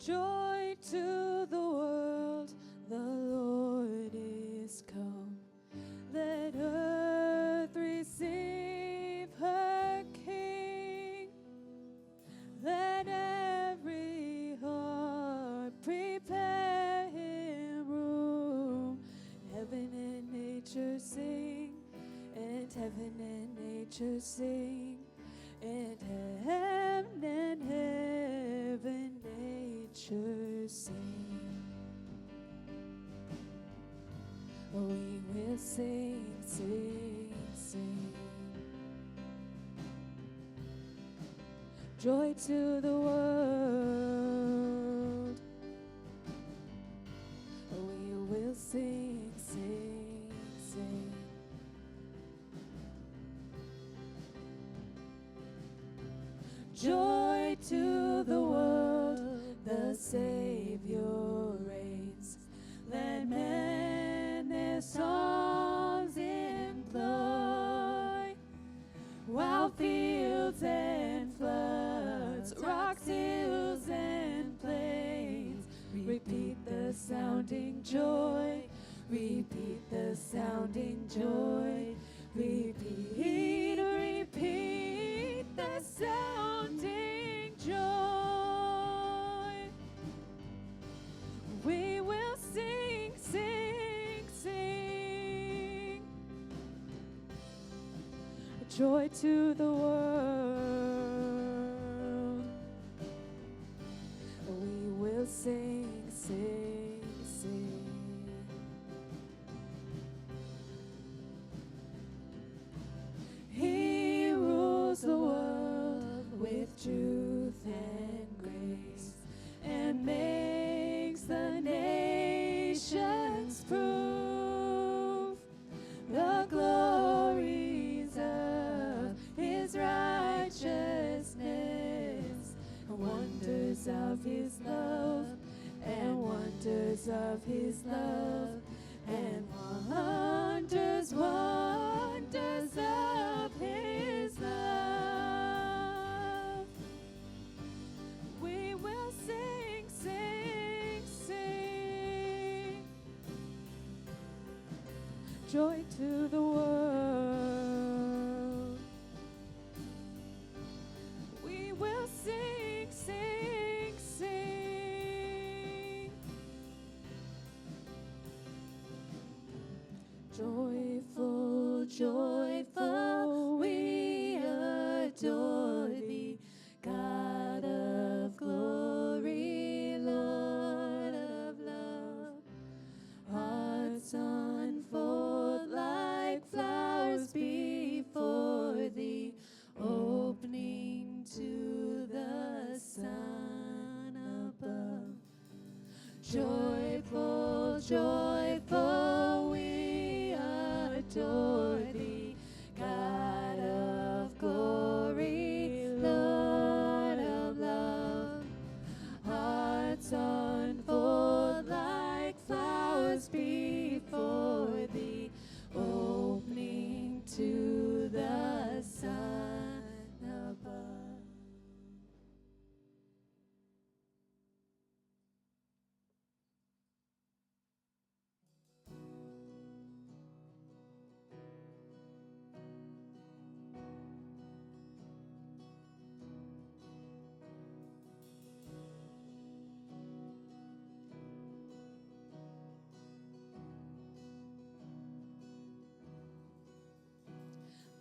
Joy to the world, the Lord is come. Let earth receive her King. Let every heart prepare him room. Heaven and nature sing, and heaven and nature sing, and heaven and nature sing. We will sing, sing, sing. Joy to the world. We will sing, sing, sing. Joy to the world, the Savior reigns. Let men their songs employ, while fields and floods, rocks, hills, and plains repeat the sounding joy, repeat the sounding joy, repeat, repeat the sounding joy. We will sing, sing, sing. Joy to the world. We will sing, sing, sing. He rules the world with truth and grace, and makes the nations prove the glories of his righteousness, wonders of his love, and wonders of his love, and wonders, wonders of his love. We will sing, sing, sing. Joy to the world. We will sing, sing, sing. Joyful, joyful, we adore thee, God of glory, Lord of love. Hearts unfold like flowers before thee, opening to the sun above. Joyful, joyful, we adore thee, God of glory, Lord of love. Hearts unfold like flowers before thee, opening to the sun above.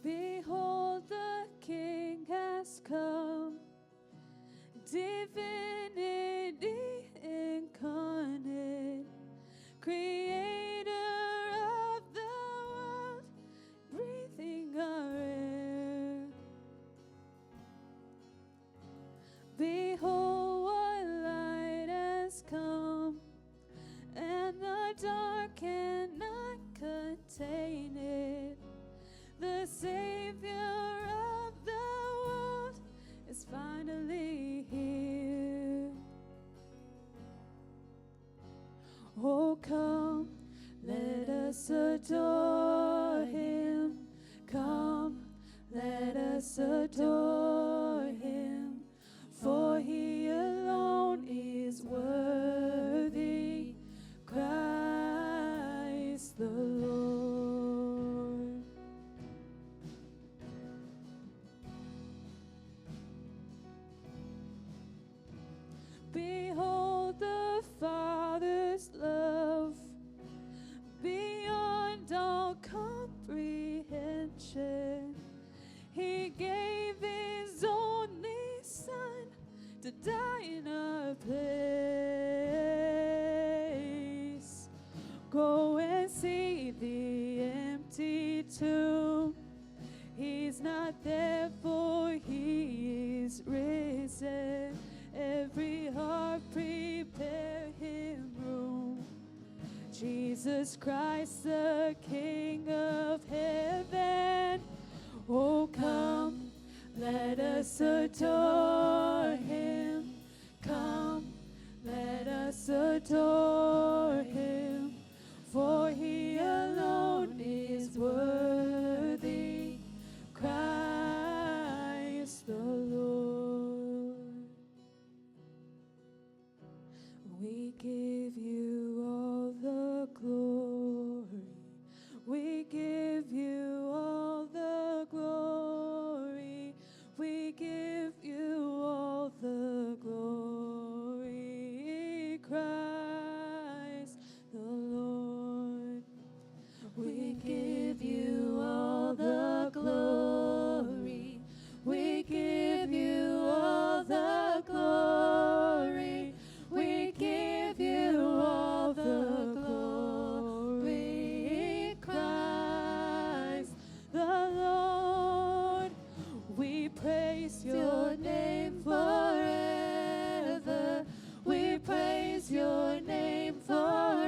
Behold, the King has come, divinity incarnate, creator of the world, breathing our air. Behold, what light has come, and the dark cannot contain it. The Savior of the world is finally here. Oh, come, let us adore him. Come, let us adore him. For he alone is worthy in our place. Go and see the empty tomb. He's not there, for he is risen. Every heart prepare him room. Jesus Christ, the King of heaven. Oh, come, let us adore him. Come, let us adore him. For he alone is worthy. Christ the Lord. We give you all the glory. We give you all the glory. We give you all the glory. Christ the Lord. We give you all the glory. We give you all the glory. We give you all the glory. Christ the Lord. We praise your name forever. We praise your name forever.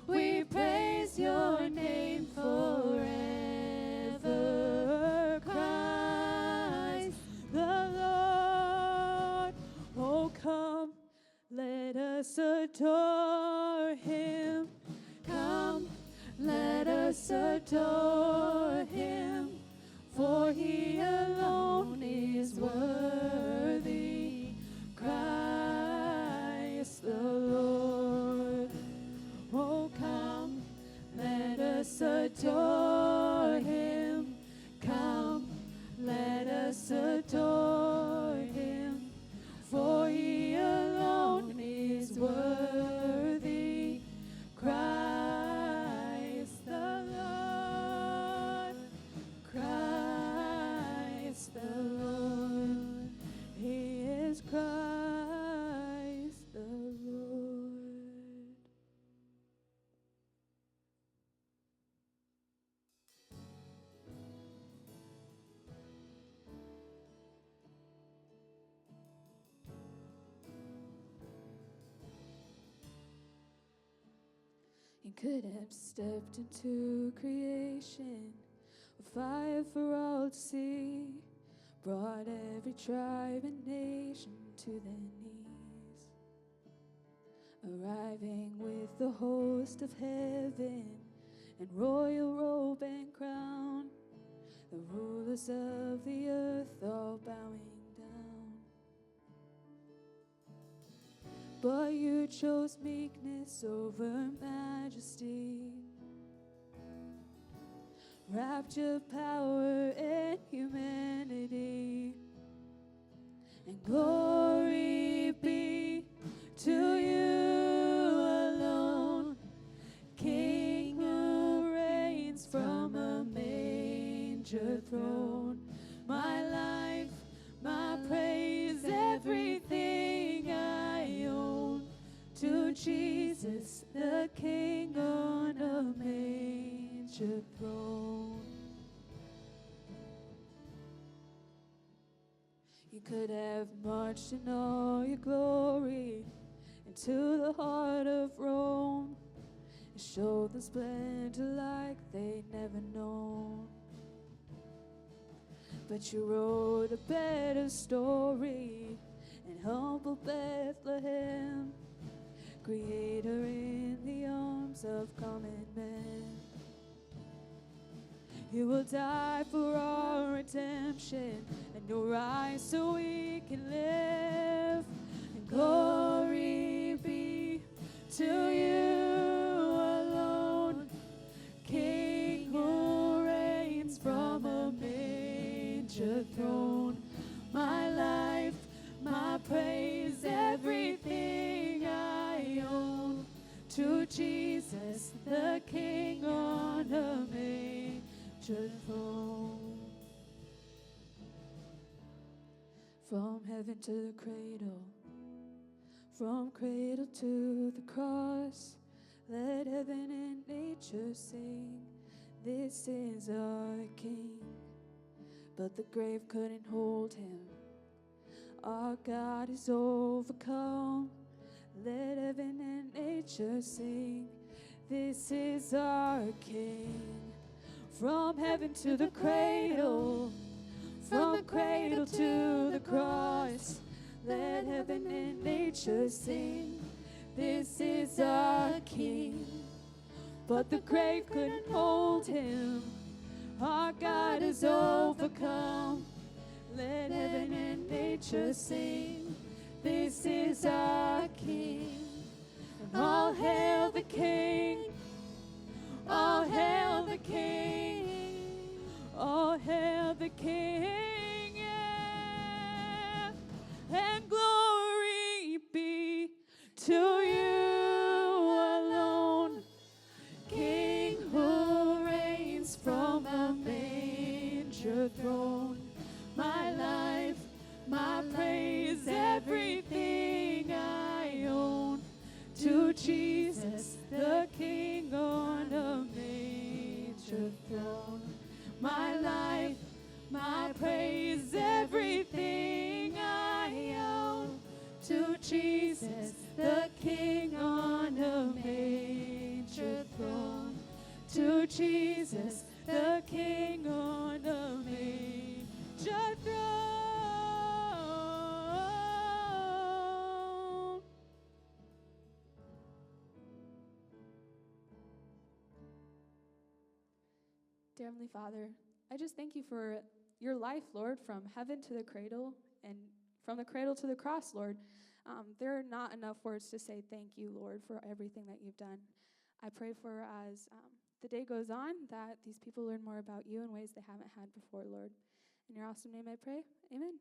We praise your name forever. Christ the Lord. Oh, come, let us adore him. Come, let us adore him. For he alone is worthy. Christ the Lord. Oh, come, let us adore him. Come, let us adore him. For he alone is worthy. Christ the Lord. Christ the Lord. He is Christ the Lord. You could have stepped into creation, a fire for all to see, brought every tribe and nation to their knees, arriving with the host of heaven and royal robe and crown, the rulers of the earth all bowing down. But you chose meekness over majesty, wrapped your power in humanity, and glory be to you alone, King who reigns from a manger throne. My life, my praise, everything I own, to Jesus the King on a manger throne. You could have marched in all your glory into the heart of Rome and showed the splendor like they'd never known. But you wrote a better story in humble Bethlehem, Creator in the arms of common men. You will die for our redemption, and you'll rise so we can live. And glory be to you alone, King who reigns from a manger throne. My life, my praise, everything I own, to Jesus the King on a manger throne. From heaven to the cradle, from cradle to the cross, let heaven and nature sing, this is our King. But the grave couldn't hold him, our God is overcome. Let heaven and nature sing, this is our King. From heaven to the cradle, from cradle to the cross, let heaven and nature sing, this is our King. But the grave couldn't hold him, our God is overcome. Let heaven and nature sing, this is our King. And all hail the King, all hail the King, all hail the King, yeah. And glory be to you alone, King who reigns from a manger throne. My life, my praise, everything I own, to Jesus, the King on a manger throne. My life, my praise, everything I own, to Jesus, the King on a manger throne. To Jesus, the King on a manger throne. Dear Heavenly Father, I just thank you for your life, Lord, from heaven to the cradle and from the cradle to the cross, Lord. There are not enough words to say thank you, Lord, for everything that you've done. I pray for as the day goes on that these people learn more about you in ways they haven't had before, Lord. In your awesome name I pray, amen.